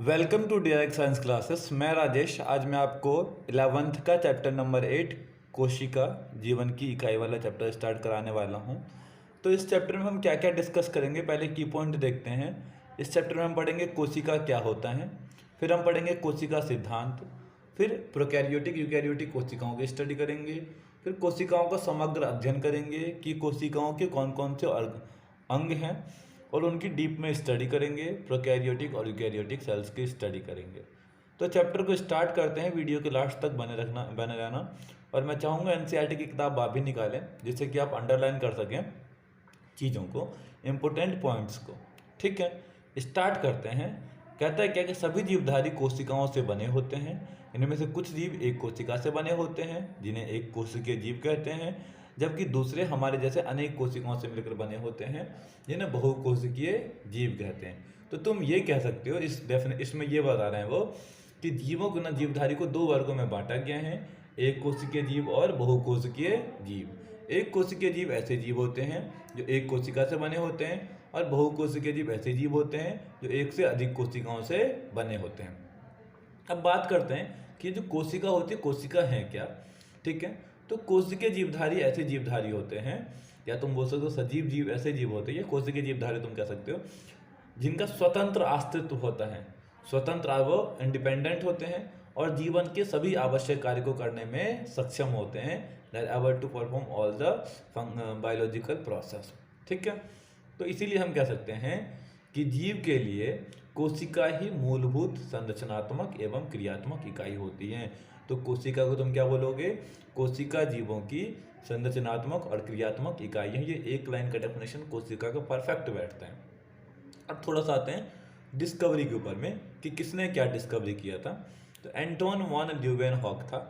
Welcome to direct science classes. मैं राजेश। आज मैं आपको 11th का चैप्टर नंबर 8 कोशिका जीवन की इकाई वाला चैप्टर स्टार्ट कराने वाला हूं। तो इस चैप्टर में हम क्या क्या डिस्कस करेंगे, पहले की पॉइंट देखते हैं। इस चैप्टर में हम पढ़ेंगे कोशिका क्या होता है, फिर हम पढ़ेंगे कोशिका सिद्धांत, फिर प्रोकैरियोटिक यूकैरियोटिक कोशिकाओं की स्टडी करेंगे, फिर कोशिकाओं का समग्र अध्ययन करेंगे कि कोशिकाओं के कौन कौन से अंग हैं और उनकी डीप में स्टडी करेंगे। प्रोकैरियोटिक और यूकैरियोटिक सेल्स की स्टडी करेंगे। तो चैप्टर को स्टार्ट करते हैं। वीडियो के लास्ट तक बने रहना। और मैं चाहूँगा एनसीईआरटी की किताब आप भी निकालें जिससे कि आप अंडरलाइन कर सकें चीज़ों को, इम्पोर्टेंट पॉइंट्स को। ठीक है, स्टार्ट करते हैं। कहता है क्या कि सभी जीवधारी कोशिकाओं से बने होते हैं। इनमें से कुछ जीव एक कोशिका से बने होते हैं जिन्हें एक कोशिकीय जीव कहते हैं, जबकि दूसरे हमारे जैसे अनेक कोशिकाओं से मिलकर बने होते हैं जिन्हें बहुकोशिकीय जीव कहते हैं। तो तुम ये कह सकते हो, इसमें ये बता रहे हैं वो कि जीवों को ना जीवधारी को दो वर्गों में बांटा गया है, एक कोशिकीय जीव और बहुकोशिकीय जीव। एक कोशिकीय जीव ऐसे जीव होते हैं जो एक कोशिका से बने होते हैं, और बहुकोशिकीय जीव ऐसे जीव होते हैं जो एक से अधिक कोशिकाओं से बने होते हैं। अब बात करते हैं कि जो कोशिका होती है, कोशिका है क्या। ठीक है, तो कोशिकीय जीवधारी ऐसे जीवधारी होते हैं, या तुम बोल सकते हो सजीव जीव ऐसे जीव होते हैं, या कोशिकीय जीवधारी तुम कह सकते हो, जिनका स्वतंत्र अस्तित्व होता है। स्वतंत्र, वो इंडिपेंडेंट होते हैं और जीवन के सभी आवश्यक कार्य को करने में सक्षम होते हैं, that able to perform all the biological process. ठीक है, तो इसीलिए हम कह सकते हैं कि जीव के लिए कोशिका ही मूलभूत संरचनात्मक एवं क्रियात्मक इकाई होती है। तो कोशिका को तुम क्या बोलोगे? कोशिका जीवों की संरचनात्मक और क्रियात्मक इकाई है। ये एक लाइन का डेफिनेशन कोशिका का परफेक्ट बैठता है। अब थोड़ा सा आते हैं डिस्कवरी के ऊपर में कि किसने क्या डिस्कवरी किया था। तो एंटोन वॉन ल्यूवेनहॉक था।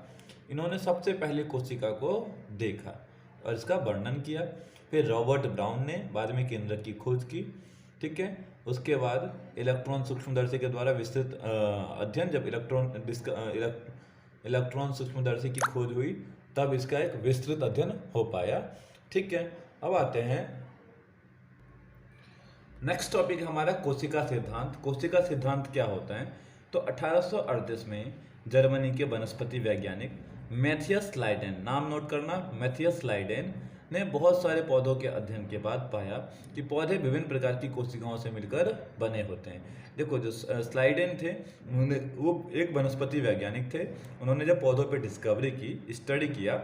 इन्होंने सबसे पहले कोशिका को देखा और इसका वर्णन किया। फिर रॉबर्ट ब्राउन ने बाद में केंद्रक की खोज की। ठीक है, उसके बाद इलेक्ट्रॉन सूक्ष्मदर्शी के द्वारा विस्तृत अध्ययन, जब इलेक्ट्रॉन सूक्ष्मदर्शी की खोज हुई तब इसका एक विस्तृत अध्ययन हो पाया। ठीक है, अब आते हैं नेक्स्ट टॉपिक हमारा कोशिका सिद्धांत। कोशिका सिद्धांत क्या होता है? तो 1838 में जर्मनी के वनस्पति वैज्ञानिक मैथियस लाइडेन, नाम नोट करना, मैथियस लाइडेन ने बहुत सारे पौधों के अध्ययन के बाद पाया कि पौधे विभिन्न प्रकार की कोशिकाओं से मिलकर बने होते हैं। देखो, जो स्लाइडेन थे उन्होंने, वो एक वनस्पति वैज्ञानिक थे। उन्होंने जब पौधों पे डिस्कवरी की, स्टडी किया,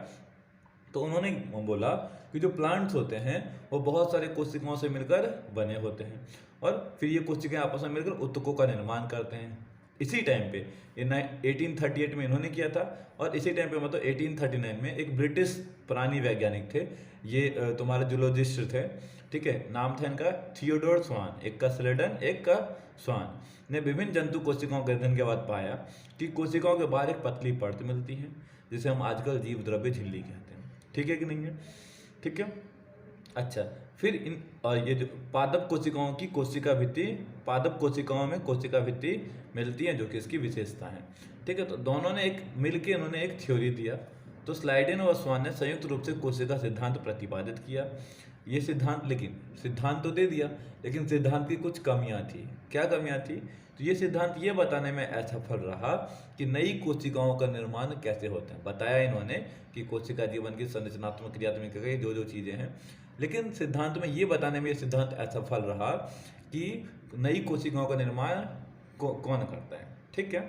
तो उन्होंने बोला कि जो प्लांट्स होते हैं वो बहुत सारे कोशिकाओं से मिलकर बने होते हैं, और फिर ये कोशिकाएं आपस में मिलकर ऊतकों का निर्माण करते हैं। इसी टाइम पे ये 1838 में इन्होंने किया था, और इसी टाइम पे मतलब 1839 में एक ब्रिटिश प्राणी वैज्ञानिक थे, ये तुम्हारे जूलॉजिस्ट थे। ठीक है, नाम था इनका थियोडोर स्वान। एक का स्लेडन, एक का स्वान ने विभिन्न जंतु कोशिकाओं के अध्ययन के बाद पाया कि कोशिकाओं के बाहर एक पतली परत मिलती है जिसे हम आजकल जीव द्रव्य झिल्ली कहते हैं। ठीक है कि नहीं है? ठीक है, अच्छा, फिर इन और ये जो पादप कोशिकाओं की कोशिका भित्ति, पादप कोशिकाओं में कोशिका भित्ति मिलती है, जो कि इसकी विशेषता है। ठीक है, तो दोनों ने एक मिलके उन्होंने एक थ्योरी दिया। तो स्लाइडेन और स्वान ने संयुक्त रूप से कोशिका सिद्धांत प्रतिपादित किया। ये सिद्धांत, लेकिन सिद्धांत तो दे दिया, लेकिन सिद्धांत की कुछ कमियां थी। क्या कमियां थी? तो ये सिद्धांत ये बताने में असफल रहा कि नई कोशिकाओं का निर्माण कैसे होता है। बताया इन्होंने कि कोशिका जीवन की संरचनात्मक क्रियात्मक इकाई जो जो चीज़ें हैं, लेकिन सिद्धांत में ये बताने में ये सिद्धांत असफल रहा कि नई कोशिकाओं का निर्माण कौन करता है। ठीक है,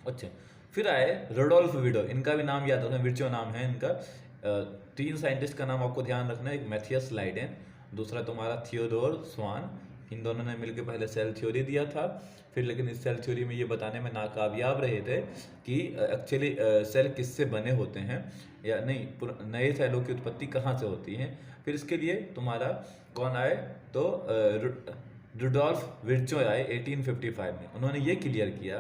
अच्छा, फिर आए रोडोल्फ विडो। इनका भी नाम याद रखना, विर्चो नाम है इनका। तीन साइंटिस्ट का नाम आपको ध्यान रखना है, एक मैथियस लाइडेन, दूसरा तुम्हारा थियोडोर स्वान। इन दोनों ने मिलकर पहले सेल थ्योरी दिया था, फिर लेकिन इस सेल थ्योरी में ये बताने में नाकामयाब रहे थे कि एक्चुअली सेल किससे बने होते हैं, या नहीं नए सेलों की उत्पत्ति कहाँ से होती है। फिर इसके लिए तुम्हारा कौन आए? तो रुडोल्फ विर्चो आए 1855 में। उन्होंने ये क्लियर किया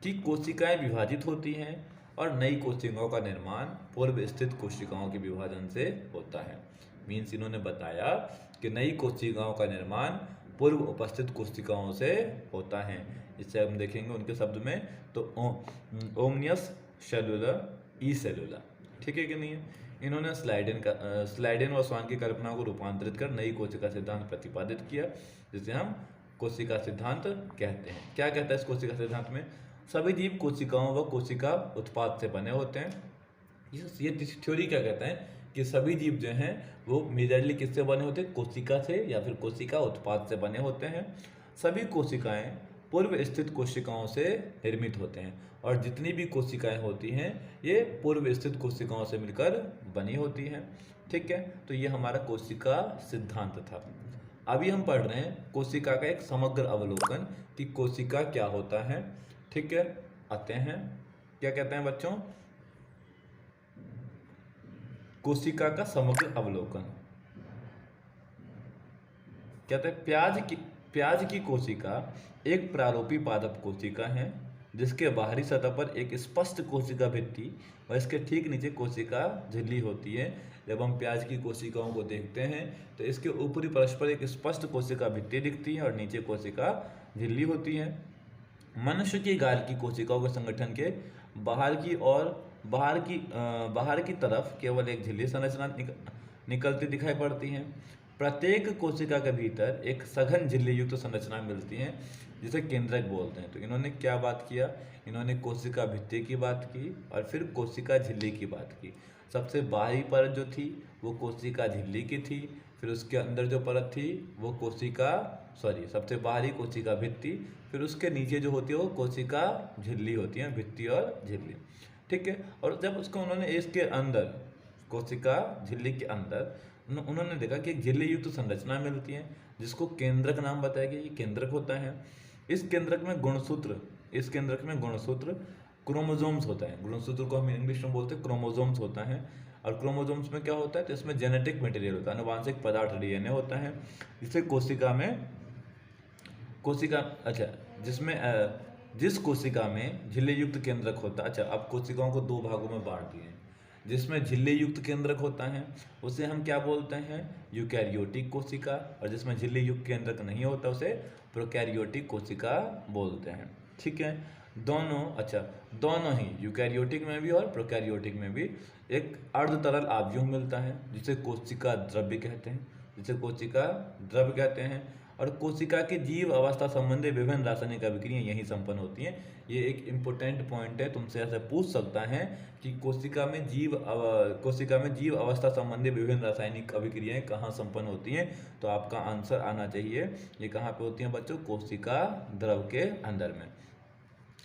कि कोशिकाएं विभाजित होती हैं और नई कोशिकाओं का निर्माण पूर्व स्थित कोशिकाओं के विभाजन से होता है। मीन्स इन्होंने बताया कि नई कोशिकाओं का निर्माण पूर्व उपस्थित कोशिकाओं से होता है। इससे हम देखेंगे उनके शब्द में, तो ओमनियस सेलुलर ई सेलुलर। ठीक है कि नहीं है? इन्होंने स्लाइडेन और स्वान की कल्पना को रूपांतरित कर नई कोशिका सिद्धांत प्रतिपादित किया, जिसे हम कोशिका सिद्धांत कहते हैं। क्या कहता है इस कोशिका सिद्धांत में? सभी जीव कोशिकाओं व कोशिका उत्पाद से बने होते हैं। ये थ्योरी क्या कहता है कि सभी जीव जो हैं वो मेजरली किससे बने होते हैं? कोशिका से या फिर कोशिका उत्पाद से बने होते हैं। सभी कोशिकाएं पूर्व स्थित कोशिकाओं से निर्मित होते हैं और जितनी भी कोशिकाएं होती हैं ये पूर्व स्थित कोशिकाओं से मिलकर बनी होती हैं। ठीक है, तो ये हमारा कोशिका सिद्धांत था। अभी हम पढ़ रहे हैं कोशिका का एक समग्र अवलोकन कि कोशिका क्या होता है। ठीक है, आते हैं क्या कहते हैं बच्चों? कोशिका का समग्र अवलोकन। कहते हैं प्याज की कोशिका एक प्रारूपी पादप कोशिका है जिसके बाहरी सतह पर एक स्पष्ट कोशिका भित्ति और इसके ठीक नीचे कोशिका झिल्ली होती है। जब हम प्याज की कोशिकाओं को देखते हैं तो इसके ऊपरी परत पर एक स्पष्ट कोशिका भित्ति दिखती है और नीचे कोशिका झिल्ली होती है। मनुष्य की गाल की कोशिकाओं के संगठन के बाहर की तरफ केवल एक झिल्ली संरचना निकलती दिखाई पड़ती है। प्रत्येक कोशिका के भीतर एक सघन झिल्ली युक्त संरचना मिलती है जिसे केंद्रक बोलते हैं। तो इन्होंने क्या बात किया? इन्होंने कोशिका भित्ति की बात की और फिर कोशिका झिल्ली की बात की। सबसे बाहरी परत जो थी वो कोशिका झिल्ली की थी, फिर उसके अंदर जो परत थी वो सबसे बाहरी कोशिका भित्ति, फिर उसके नीचे जो होती है वो कोशिका झिल्ली होती है, भित्ति और झिल्ली। ठीक है, और जब उसको उन्होंने इसके अंदर कोशिका झिल्ली के अंदर उन्होंने देखा कि एक झिल्ली युक्त संरचना मिलती है जिसको केंद्रक नाम बताया गया। ये केंद्रक होता है। इस केंद्रक में गुणसूत्र क्रोमोसोम्स होता है। गुणसूत्र को हम इंग्लिश में बोलते हैं क्रोमोसोम्स होता है। और क्रोमोसोम्स में क्या होता है? तो इसमें जेनेटिक मटेरियल होता है, आनुवांशिक पदार्थ डीएनए होता है जिसे जिस कोशिका में झिल्ली युक्त केंद्रक होता है। अच्छा, अब कोशिकाओं को दो भागों में बांट दिए। जिसमें झिल्ली युक्त केंद्रक होता है उसे हम क्या बोलते हैं? यूकैरियोटिक कोशिका। और जिसमें झिल्ली युक्त केंद्रक नहीं होता उसे प्रोकैरियोटिक कोशिका बोलते हैं। ठीक है, दोनों ही यूकैरियोटिक में भी और प्रोकैरियोटिक में भी एक अर्ध तरल आव्यूह मिलता है जिसे कोशिका द्रव्य कहते हैं। और कोशिका की जीव अवस्था संबंधी विभिन्न रासायनिक अभिक्रियाएं यही संपन्न होती हैं। ये एक इम्पोर्टेंट पॉइंट है, तुमसे ऐसे पूछ सकता है कि कोशिका में जीव अवस्था संबंधी विभिन्न रासायनिक अभिक्रियाएं कहाँ संपन्न होती हैं? तो आपका आंसर आना चाहिए ये कहाँ पे होती हैं बच्चों? कोशिका द्रव के अंदर में।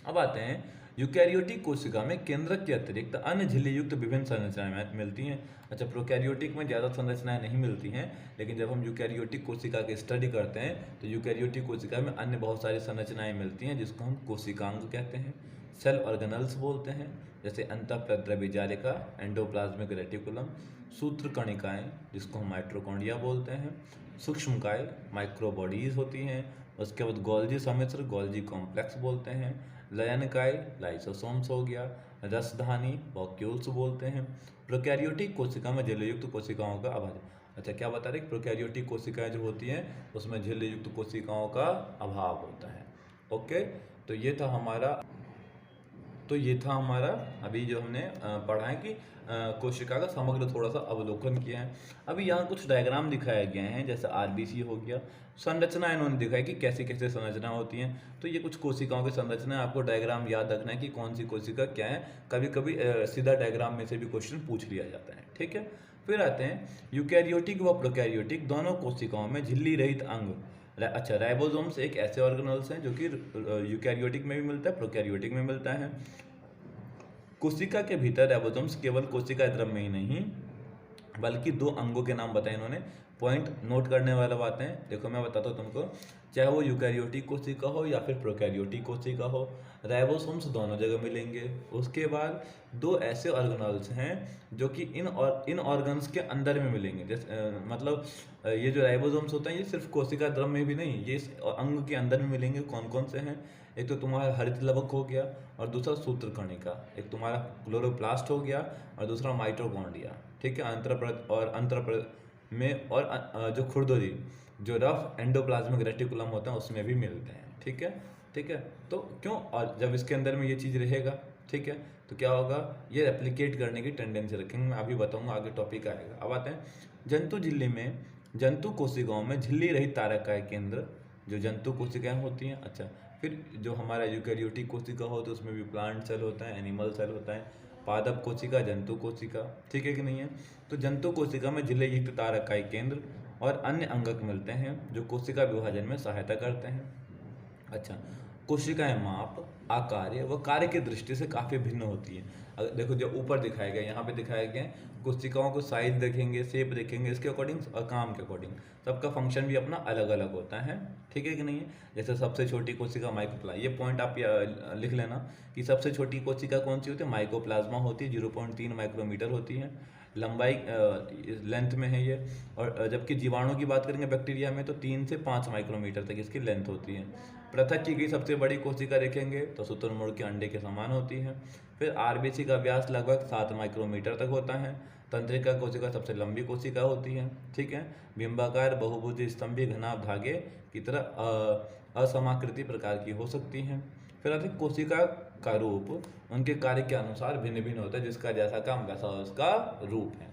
अब आते हैं यूकैरियोटिक कोशिका में केंद्रक के अतिरिक्त अन्य झिल्ली युक्त विभिन्न संरचनाएं मिलती हैं। अच्छा, प्रोकैरियोटिक में ज़्यादा संरचनाएं नहीं मिलती हैं, लेकिन जब हम यूकैरियोटिक कोशिका की स्टडी करते हैं तो यूकैरियोटिक कोशिका में अन्य बहुत सारी संरचनाएं मिलती हैं जिसको हम कोशिकांग कहते हैं, सेल ऑर्गेनल्स बोलते हैं, जैसे अंतःप्रद्रव्य जालिका, एंडोप्लाज्मिक रेटिकुलम, सूत्र कणिकाएँ जिसको हम माइटोकॉन्ड्रिया बोलते हैं, सूक्ष्मकाय माइक्रोबॉडीज होती हैं, उसके बाद गोल्जी सम्मिश्र गोल्जी कॉम्प्लेक्स बोलते हैं, लयनकाय लाइसोसोम्स हो गया, रसधानी वॉक्यूल्स बोलते हैं। प्रोकैरियोटिक कोशिका में झिल्ली-युक्त कोशिकाओं का अभाव। अच्छा, क्या बता रहे? प्रोकैरियोटिक कोशिकाएं जो होती हैं उसमें झिल्ली-युक्त कोशिकाओं का अभाव होता है। ओके, तो ये था हमारा अभी जो हमने पढ़ा है कि कोशिका का समग्र थोड़ा सा अवलोकन किया है। अभी यहाँ कुछ डायग्राम दिखाए गए हैं, जैसे आरबीसी हो गया, संरचना इन्होंने दिखाई कि कैसे कैसे संरचना होती हैं। तो ये कुछ कोशिकाओं की संरचना है, आपको डायग्राम याद रखना है कि कौन सी कोशिका क्या है। कभी कभी सीधा डायग्राम में से भी क्वेश्चन पूछ लिया जाता है। ठीक है, फिर आते हैं यूकैरियोटिक व प्रोकैरियोटिक दोनों कोशिकाओं में झिल्ली रहित अंग। अच्छा, राइबोसोम्स एक ऐसे ऑर्गेनल्स हैं जो कि यूकैरियोटिक में भी मिलता है, प्रोकैरियोटिक में मिलता है। कोशिका के भीतर राइबोसोम्स केवल कोशिका द्रव में ही नहीं बल्कि दो अंगों के नाम बताए इन्होंने। पॉइंट नोट करने वाला बात है, देखो मैं बताता हूँ तुमको, चाहे वो यूकैरियोटिक कोशिका हो या फिर प्रोकैरियोटिक कोशिका हो, राइबोसोम्स दोनों जगह मिलेंगे। उसके बाद दो ऐसे ऑर्गेनल्स हैं जो कि इन ऑर्गन्स के अंदर में मिलेंगे। जैसे ये जो राइबोसोम्स होते हैं ये सिर्फ कोशिका द्रव में भी नहीं, ये इस अंग के अंदर में मिलेंगे। कौन कौन से हैं? एक तो तुम्हारा हरित लवक हो गया और दूसरा सूत्रकणिका, एक तुम्हारा क्लोरोप्लास्ट हो गया और दूसरा माइटोकॉन्ड्रिया। ठीक है, अंतरपरत और अंतरपरत में और जो खुरदरी जो रफ एंडोप्लाज्मिक रेटिकुलम होता है उसमें भी मिलते हैं। ठीक है, ठीक है, तो क्यों? और जब इसके अंदर में ये चीज़ रहेगा, ठीक है, तो क्या होगा? ये रेप्लिकेट करने की टेंडेंसी रखेंगे। मैं अभी बताऊंगा, आगे टॉपिक आएगा। अब आते हैं जंतु कोशिकाओं में झिल्ली रहित तारक का केंद्र जो जंतु कोशिकाएं होती हैं। अच्छा, फिर जो हमारा यूकेरियोटिक कोशिका होता है उसमें भी प्लांट सेल होता है, एनिमल सेल होता है, पादप कोशिका, जंतु कोशिका, ठीक है कि नहीं है। तो जंतु कोशिका में झिल्ली युक्त तारकाई केंद्र और अन्य अंगक मिलते हैं जो कोशिका विभाजन में सहायता करते हैं। अच्छा, कोशिकाएं माप, आकार व कार्य की दृष्टि से काफ़ी भिन्न होती हैं। अगर देखो जो ऊपर दिखाए गए, यहाँ पे दिखाए गए कोशिकाओं को साइज देखेंगे, शेप देखेंगे, इसके अकॉर्डिंग और काम के अकॉर्डिंग सबका फंक्शन भी अपना अलग अलग होता है, ठीक है कि नहीं है। जैसे सबसे छोटी कोशिका माइकोप्लाज्मा, ये पॉइंट आप लिख लेना कि सबसे छोटी कोशिका कौन सी होती है, माइकोप्लाज्मा होती है, 0.3 माइक्रोमीटर होती है लंबाई, लेंथ में है ये। और जबकि जीवाणु की बात करेंगे बैक्टीरिया में तो 3 से 5 माइक्रोमीटर तक इसकी लेंथ होती है। पृथक की गई सबसे बड़ी कोशिका देखेंगे तो शुतुरमुर्ग के अंडे के समान होती है। फिर आरबीसी का व्यास लगभग 7 माइक्रोमीटर तक होता है। तंत्रिका कोशिका सबसे लंबी कोशिका होती है, ठीक है। बिंबाकार बहुभुज स्तंभी घनाभ धागे की तरह असमाकृति प्रकार की हो सकती हैं। फिर आते कोशिका का रूप उनके कार्य के अनुसार भिन्न भिन्न होता है, जिसका जैसा काम वैसा उसका रूप है।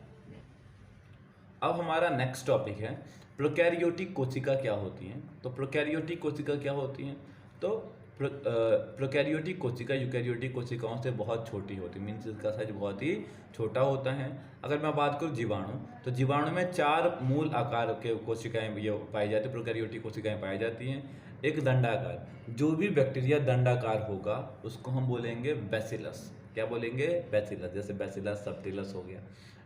अब हमारा नेक्स्ट टॉपिक है प्रोकैरियोटिक कोशिका क्या होती हैं। तो प्रोकैरियोटिक कोशिका क्या होती हैं, तो प्रोकैरियोटिक कोशिका यूकैरियोटिक कोशिकाओं से बहुत छोटी होती है, मीन्स इसका साइज बहुत ही छोटा होता है। अगर मैं बात करूँ जीवाणु, तो जीवाणु में 4 मूल आकार के कोशिकाएं ये पाई जाती है, प्रोकैरियोटिक कोशिकाएं पाई जाती हैं। एक दंडाकार, जो भी बैक्टीरिया दंडाकार होगा उसको हम बोलेंगे बैसिलस। क्या बोलेंगे, बैसिलस। जैसे बैसिलस सबटिलस हो गया,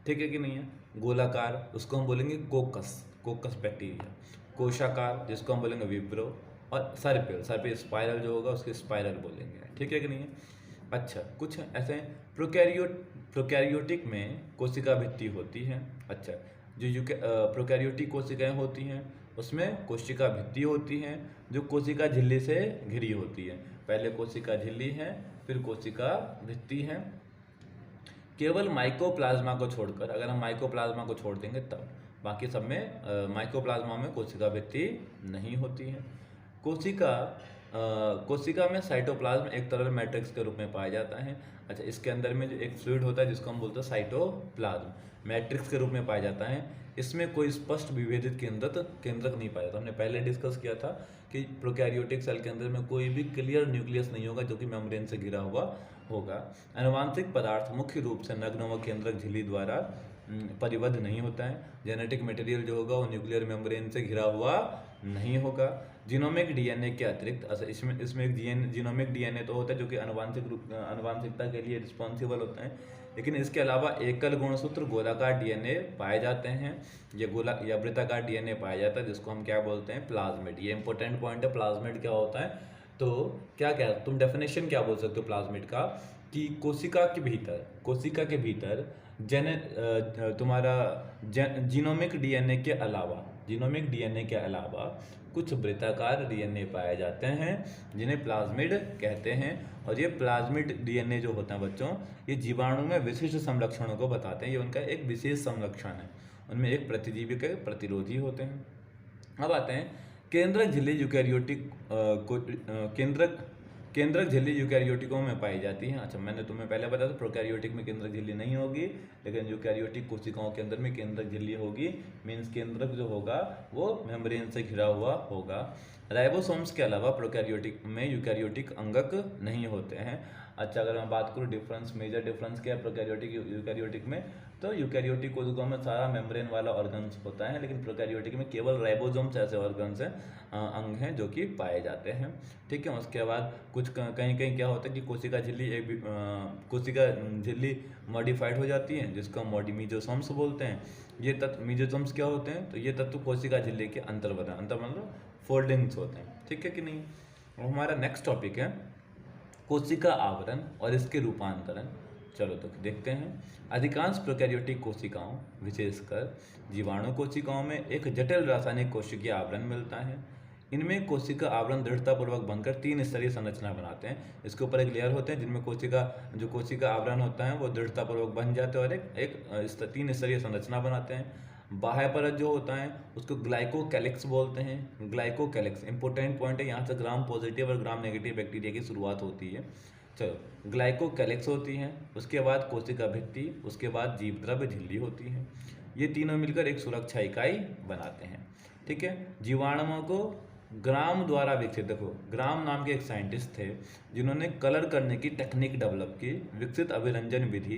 ठीक है कि नहीं है। गोलाकार, उसको हम बोलेंगे कोकस, कोकस बैक्टीरिया। कोशाकार, जिसको हम बोलेंगे विब्रो। और सर्पिल, सर्पिल स्पाइरल जो होगा उसके स्पाइरल बोलेंगे, ठीक है कि नहीं है। अच्छा, कुछ ऐसे प्रोकैरियोटिक में कोशिका भित्ति होती है। अच्छा, जो प्रोकैरियोटिक कोशिकाएं होती हैं उसमें कोशिका भित्ति होती है जो कोशिका झिल्ली से घिरी होती है। पहले कोशिका झिल्ली है, फिर कोशिका भित्ति है। केवल माइकोप्लाज्मा को छोड़कर, अगर हम माइकोप्लाज्मा को छोड़ देंगे तब, बाकी सब में माइकोप्लाज्मा में कोशिका भित्ति नहीं होती है। कोशिका में साइटोप्लाज्म एक तरल मैट्रिक्स के रूप में पाया जाता है। अच्छा, इसके अंदर में जो एक फ्लूइड होता है जिसको हम बोलते हैं साइटोप्लाज्म, मैट्रिक्स के रूप में पाया जाता है। इसमें कोई स्पष्ट विभेदित केंद्रक नहीं पाया जाता। हमने पहले डिस्कस किया था कि प्रोकैरियोटिक सेल के अंदर में कोई भी क्लियर न्यूक्लियस नहीं होगा जो कि मेम्ब्रेन से घिरा हुआ होगा। आनुवांशिक पदार्थ मुख्य रूप से नग्न व केंद्रक झिल्ली द्वारा परिबद्ध नहीं होता है। जेनेटिक मटेरियल जो होगा वो न्यूक्लियर मेम्ब्रेन से घिरा हुआ नहीं होगा। जीनोमिक डीएनए के अतिरिक्त, अच्छा इसमें एक जीनोमिक डीएनए तो होता है जो कि आनुवांशिकता के लिए रिस्पॉन्सिबल होता है, लेकिन इसके अलावा एकल गुणसूत्र गोलाकार डीएनए पाए जाते हैं। ये गोला या वृत्ताकार डीएनए पाया जाता है जिसको हम क्या बोलते हैं, प्लाज्मिड। ये इंपॉर्टेंट पॉइंट है, प्लाज्मिड क्या होता है। तो क्या तुम डेफिनेशन क्या बोल सकते हो प्लाज्मिड का, कि कोशिका के भीतर तुम्हारा जीनोमिक डीएनए के अलावा कुछ वृत्ताकार डीएनए पाए जाते हैं जिन्हें प्लाज्मिड कहते हैं। और ये प्लाज्मिड डीएनए जो होता है बच्चों, ये जीवाणु में विशिष्ट संरक्षणों को बताते हैं। ये उनका एक विशेष संरक्षण है, उनमें एक प्रतिजीवी के प्रतिरोधी होते हैं। अब आते हैं केंद्रक झिल्ली केंद्रक झिल्ली यूकैरियोटिकों में पाई जाती है। अच्छा, मैंने तुम्हें पहले बताया था प्रोकैरियोटिक में केंद्रक झिल्ली नहीं होगी, लेकिन यूकैरियोटिक कोशिकाओं के अंदर में केंद्रक झिल्ली होगी। मीन्स केंद्रक जो होगा वो मेम्ब्रेन से घिरा हुआ होगा। राइबोसोम्स के अलावा प्रोकैरियोटिक में यूकैरियोटिक अंगक नहीं होते हैं। अच्छा, अगर मैं बात करूँ डिफरेंस, मेजर डिफरेंस क्या है प्रोकैरियोटिक यूकैरियोटिक में, तो यूकैरियोटिक कोशिकाओं में सारा मेम्ब्रेन वाला ऑर्गन्स होता है, लेकिन प्रोकैरियोटिक में केवल राइबोसोम्स ऐसे ऑर्गन्स हैं, अंग हैं जो कि पाए जाते हैं, ठीक है। उसके बाद कुछ कहीं कहीं क्या होता है कि कोशिका झिल्ली मॉडिफाइड हो जाती है जिसको हम मीजोसोम्स बोलते हैं। ये तत्व मीजोसोम्स क्या होते हैं, तो ये तत्व कोशिका झिल्ली के अंतर मतलब फोल्डिंग्स होते हैं, ठीक है कि नहीं। और हमारा नेक्स्ट टॉपिक है कोशिका आवरण और इसके रूपांतरण। चलो तो देखते हैं। अधिकांश प्रोकैरियोटिक कोशिकाओं, विशेषकर जीवाणु कोशिकाओं में एक जटिल रासायनिक कोशिकीय आवरण मिलता है। इनमें कोशिका आवरण दृढ़तापूर्वक बनकर 3 स्तरीय संरचना बनाते हैं। इसके ऊपर एक लेयर होते हैं जिनमें कोशिका आवरण होता है वो दृढ़तापूर्वक बन जाते हैं और एक 3 स्तरीय संरचना बनाते हैं। बाह्य परत जो होता है उसको ग्लाइकोकैलिक्स बोलते हैं। ग्लाइकोकैलिक्स इंपॉर्टेंट पॉइंट है, यहाँ से ग्राम पॉजिटिव और ग्राम नेगेटिव बैक्टीरिया की शुरुआत होती है। चलो, ग्लाइकोकैलिक्स होती हैं, उसके बाद कोशिका भित्ति, उसके बाद जीवद्रव्य झिल्ली होती है। ये तीनों मिलकर एक सुरक्षा इकाई बनाते हैं, ठीक है। ग्राम द्वारा विकसित, देखो ग्राम नाम के एक साइंटिस्ट थे जिन्होंने कलर करने की टेक्निक डेवलप की। विकसित अभिरंजन विधि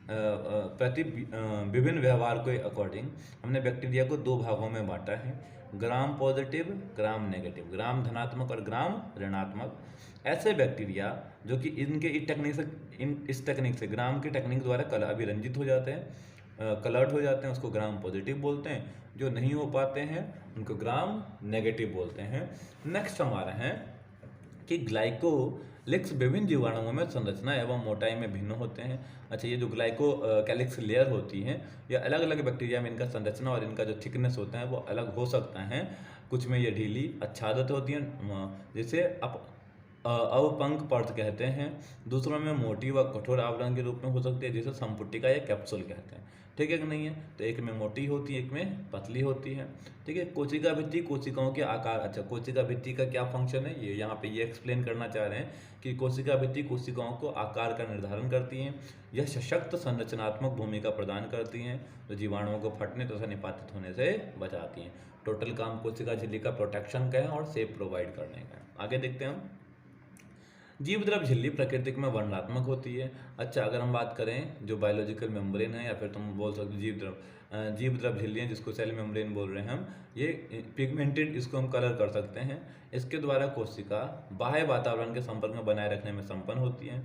प्रति विभिन्न व्यवहार के अकॉर्डिंग हमने बैक्टीरिया को दो भागों में बांटा है, ग्राम पॉजिटिव, ग्राम नेगेटिव, ग्राम धनात्मक और ग्राम ऋणात्मक। ऐसे बैक्टीरिया जो कि इस टेक्निक से ग्राम की टेक्निक द्वारा कलर अभिरंजित हो जाते हैं, कलर्ड हो जाते हैं, उसको ग्राम पॉजिटिव बोलते हैं। जो नहीं हो पाते हैं उनको ग्राम नेगेटिव बोलते हैं। नेक्स्ट हमारा है कि ग्लाइकोलिक्स विभिन्न जीवाणुओं में संरचना एवं मोटाई में भिन्न होते हैं। अच्छा, ये जो ग्लाइको कैलिक्स लेयर होती हैं, ये अलग अलग बैक्टीरिया में इनका संरचना और इनका जो थिकनेस होता है वो अलग हो सकता है। कुछ में ये ढीली आच्छादित होती हैं जिसे अवपंक परत कहते हैं, दूसरों में मोटी व कठोर आवरण के रूप में हो सकती है जिसे संपुटिका या कैप्सूल कहते हैं। ठीक है कि नहीं है? तो एक में मोटी होती है, एक में पतली होती है। ठीक है। कोशिका भित्ति कोशिकाओं के आकार, अच्छा कोशिका भित्ति का क्या फंक्शन है ये यहाँ पे ये एक्सप्लेन करना चाह रहे हैं कि कोशिका भित्ति कोशिकाओं को आकार का निर्धारण करती हैं। यह सशक्त संरचनात्मक भूमिका प्रदान करती हैं जो जीवाणुओं को फटने तथा निपातित होने से बचाती हैं। टोटल काम कोशिका झिल्ली का प्रोटेक्शन का है और सेफ प्रोवाइड करने का है। आगे देखते हैं हम। जीवद्रव झिल्ली प्रकृतिक में वर्णनात्मक होती है। अच्छा, अगर हम बात करें जो बायोलॉजिकल मेम्ब्रेन है या फिर तुम बोल सकते हो जीवद्रव झिल्ली है जिसको सेल मेम्ब्रेन बोल रहे हैं हम, ये पिगमेंटेड, इसको हम कलर कर सकते हैं। इसके द्वारा कोशिका बाह्य वातावरण के संपर्क में बनाए रखने में संपन्न होती है।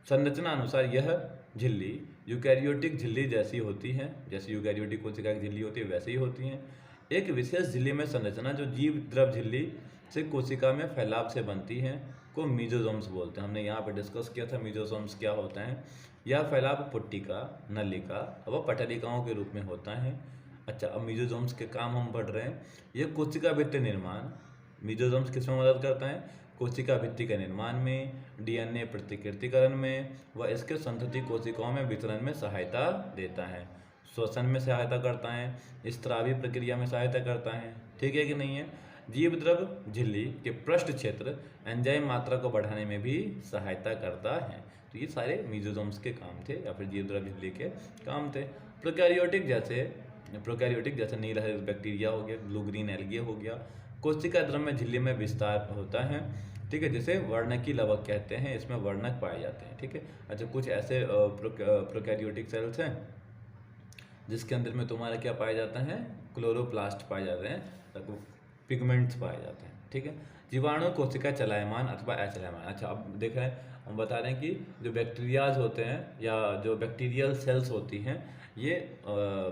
संरचना अनुसार यह झिल्ली यूकैरियोटिक झिल्ली जैसी होती है, जैसे यूकैरियोटिक कोशिका की झिल्ली होती है वैसे ही होती है। एक विशेष झिल्ली में संरचना जो जीवद्रव झिल्ली से कोशिका में फैलाव से बनती है को मीजोसोम्स बोलते हैं। हमने यहाँ पे डिस्कस किया था मीजोसोम्स क्या होता है। यह फैलाव पुट्टिका, नलिका व पटलिकाओं के रूप में होता है। अच्छा, अब मीजोसोम्स के काम हम पढ़ रहे हैं। ये कोशिका भित्ति निर्माण, मीजोसोम्स किस में मदद करता है? कोशिका भित्ति के निर्माण में, डीएनए प्रतिकृतिकरण में व इसके संतति कोशिकाओं में वितरण में सहायता देता है। श्वसन में सहायता करता है, स्त्रावी प्रक्रिया में सहायता करता है। ठीक है कि नहीं है? जीवद्रव झिल्ली के पृष्ठ क्षेत्र एंजाइम मात्रा को बढ़ाने में भी सहायता करता है। तो ये सारे मीजोसोम्स के काम थे या फिर जीवद्रव झिल्ली के काम थे। प्रोकैरियोटिक जैसे नीलहरित बैक्टीरिया हो गया, ब्लू ग्रीन एल्गे हो गया, कोशिका द्रव में झिल्ली में विस्तार होता है। ठीक है, जिसे वर्णकी लवक कहते हैं, इसमें वर्णक पाए जाते हैं। ठीक है। अच्छा, कुछ ऐसे प्रोकैरियोटिक सेल्स हैं जिसके अंदर में तुम्हारा क्या पाया जाता है? क्लोरोप्लास्ट पाए जाते हैं, पिगमेंट्स पाए जाते हैं। ठीक है। जीवाणु कोशिका चलायमान अथवा अचलायमान। अच्छा, अब देख रहे हैं, हम बता रहे हैं कि जो बैक्टीरियाज होते हैं या जो बैक्टीरियल सेल्स होती हैं ये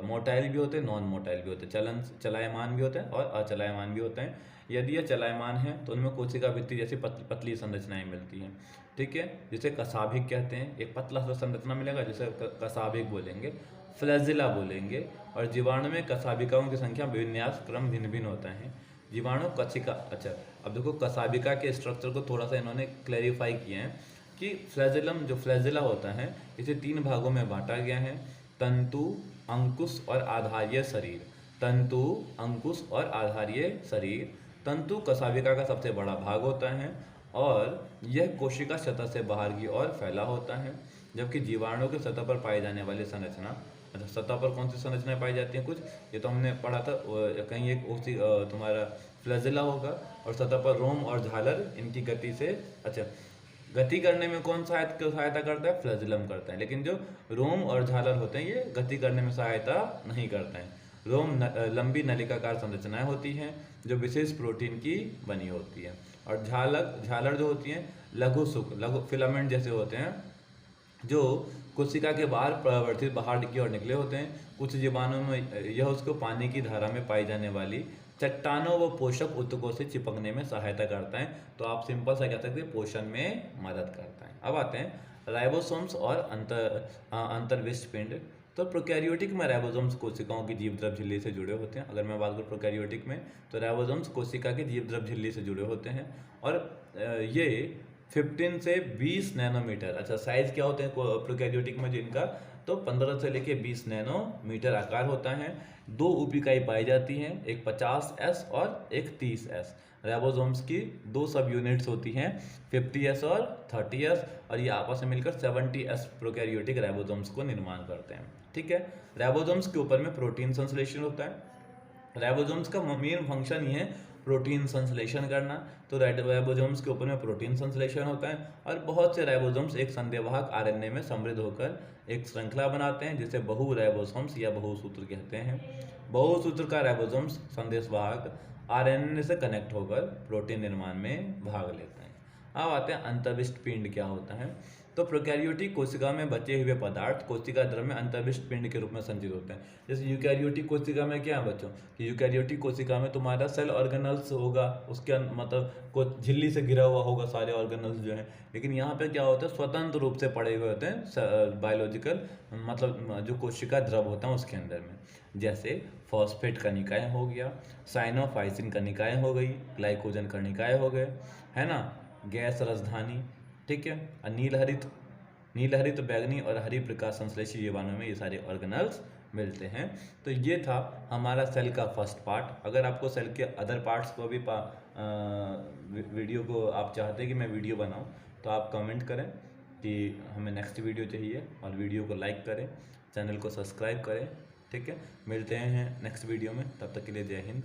मोटाइल भी होते हैं, नॉन मोटाइल भी होते हैं, चलायमान भी होते हैं और अचलायमान भी होते हैं। यदि ये चलायमान है तो उनमें कोशिका भित्ति जैसी पतली संरचनाएं मिलती हैं। ठीक है, जिसे कसाभिक कहते हैं। एक पतला सा संरचना मिलेगा जिसे कसाभिक बोलेंगे, फ्लैजिला बोलेंगे। और जीवाणु में कसाभिकाओं की संख्या विन्यास क्रम भिन्न भिन्न होता है। जीवाणु कोशिका, अच्छा अब देखो कसाभिका के स्ट्रक्चर को थोड़ा सा इन्होंने क्लैरिफाई किए हैं कि फ्लैजिलम जो फ्लैजिला होता है इसे 3 भागों में बांटा गया है, तंतु, अंकुश और आधारीय शरीर। तंतु, अंकुश और आधारीय शरीर। तंतु कसाभिका का सबसे बड़ा भाग होता है और यह कोशिका सतह से बाहर की ओर फैला होता है, जबकि जीवाणु के सतह पर पाई जाने वाली संरचना, अच्छा सतह पर कौन सी संरचनाएं पाई जाती हैं? कुछ ये तो हमने पढ़ा था, कहीं एक उसी तुम्हारा फ्लैजिला होगा और सतह पर रोम और झालर इनकी गति से, अच्छा गति करने में कौन सहायता करता है? फ्लैजिलम करता है। लेकिन जो रोम और झालर होते हैं ये गति करने में सहायता नहीं करते हैं। रोम लंबी नलिकाकार संरचनाएं होती हैं जो विशेष प्रोटीन की बनी होती है, और झालर जो होती हैं लघु फिलामेंट जैसे होते हैं जो कोशिका के बाहर प्रवर्तित बाहर की ओर निकले होते हैं। कुछ जीवाणुओं में यह उसको पानी की धारा में पाई जाने वाली चट्टानों व पोषक ऊतकों से चिपकने में सहायता करता है। तो आप सिंपल सा कह सकते हैं पोषण में मदद करता है। अब आते हैं राइबोसोम्स और अंतर्विष्ट पिंड। तो प्रोकैरियोटिक में राइबोसोम्स कोशिकाओं की जीवद्रव झिल्ली से जुड़े होते हैं। अगर मैं बात करूँ प्रोकैरियोटिक में तो राइबोसोम्स कोशिका की जीवद्रव झिल्ली से जुड़े होते हैं और ये 15 से 20 नैनोमीटर, अच्छा साइज क्या होते हैं प्रोकैरियोटिक में जिनका, तो 15 से लेके 20 नैनोमीटर आकार होता है। 2 उपिकाई पाई जाती हैं, एक 50S और एक 30S। राइबोसोम्स की 2 सब यूनिट्स होती हैं, 50S और 30S, और ये आपस में मिलकर 70S प्रोकैरियोटिक राइबोसोम्स को निर्माण करते हैं। ठीक है। राइबोसोम्स के ऊपर में प्रोटीन संश्लेषण होता है। राइबोसोम्स का मेन फंक्शन ये है प्रोटीन संश्लेषण करना, तो राइबोसोम्स के ऊपर में प्रोटीन संश्लेषण होता है और बहुत से राइबोसोम्स एक संदेहवाहक आरएनए में समृद्ध होकर एक श्रृंखला बनाते हैं जिसे बहु राइबोसोम्स या बहुसूत्र कहते हैं। बहुसूत्र का राइबोसोम्स संदेशवाहक आरएनए से कनेक्ट होकर प्रोटीन निर्माण में भाग लेते हैं। अब आते हैं अंतर्विष्ट पिंड क्या होता है। तो प्रोकैरियोटिक कोशिका में बचे हुए पदार्थ कोशिका द्रव में अंतर्विष्ट पिंड के रूप में संचित होते हैं। जैसे यूकैरियोटिक कोशिका में क्या है बच्चों कि यूकैरियोटिक कोशिका में तुम्हारा सेल ऑर्गेनल्स होगा, उसके मतलब को झिल्ली से घिरा हुआ होगा सारे ऑर्गेनल्स जो हैं, लेकिन यहाँ पे क्या होता है स्वतंत्र रूप से पड़े हुए होते हैं बायोलॉजिकल मतलब जो कोशिका द्रव होता है उसके अंदर में। जैसे फॉस्फेट कणिकाएं हो गया, साइनोफाइसिन कणिकाएं हो गई, ग्लाइकोजन कणिकाएं हो गए, है ना, गैस राजधानी, ठीक है, और नीलहरित बैगनी और हरी प्रकाश संश्लेषी जीवाणु में ये सारे ऑर्गेनल्स मिलते हैं। तो ये था हमारा सेल का फर्स्ट पार्ट। अगर आपको सेल के अदर पार्ट्स को भी वीडियो को आप चाहते हैं कि मैं वीडियो बनाऊं तो आप कमेंट करें कि हमें नेक्स्ट वीडियो चाहिए, और वीडियो को लाइक करें, चैनल को सब्सक्राइब करें, ठीक है। मिलते हैं नेक्स्ट वीडियो में, तब तक के लिए जय हिंद।